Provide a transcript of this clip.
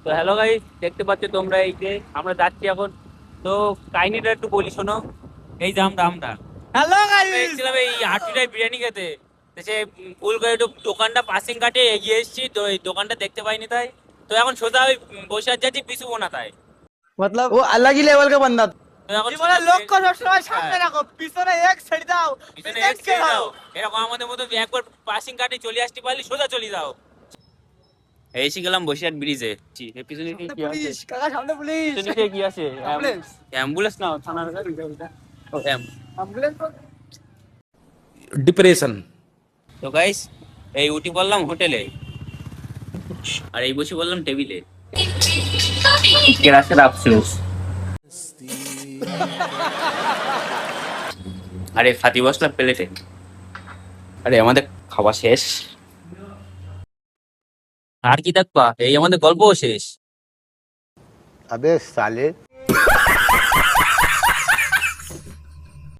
তো hello guys, দেখতে পাচ্ছ তোমরা এই যে আমরা যাচ্ছি এখন। তো কাহিনীটা একটু বলি শোনো। এই যে আমরা হ্যালো আমরা গাইস। এসেছিলাম এই আটুটায় বিরিয়ানি খেতে। তো সে ভুল করে একটু দোকানটা পাসিং কাটে এগিয়ে এসেছি, তো এই দোকানটা দেখতে পাইনি তাই। তো এখন সোজা ওই বসে আর যাচ্ছি পিছু না তাই। मतलब वो अलग ही लेवल का बंदा था। তো এখন জীবনে সোজা লক্ষ্য সবসময় হ্যাঁ, সামনে রাখো, পিছনে এক ছেড়ে দাও, পিছনে এক প্রেজেন্টকে ছেড়ে ধরো। দাও। এরকম আমাদের মতো একবার পাসিং কাটে চলে আসতে পারলি সোজা চলে যাও। এসে গেলাম বসিরহাট ব্রিজে। পিছনে সামনে কি আছে? পুলিশ কাকা, সামনে পুলিশ। পিছনে দিকে কি আছে? অ্যাম্বুলেন্স। অ্যাম্বুলেন্স না থানার ও, অ্যাম্বুলেন্স। डिप्रेशन। তো গাইস, এই উঠি পড়লাম হোটেলে, আর এই বসে বললাম টেবিলে। রাস্তার আফসোস। আরে ফাতি বসলাম প্লেটে। আরে আমাদের খাওয়া শেষ, আর কি দেখবা, এই আমাদের গল্পও শেষ। अबे साले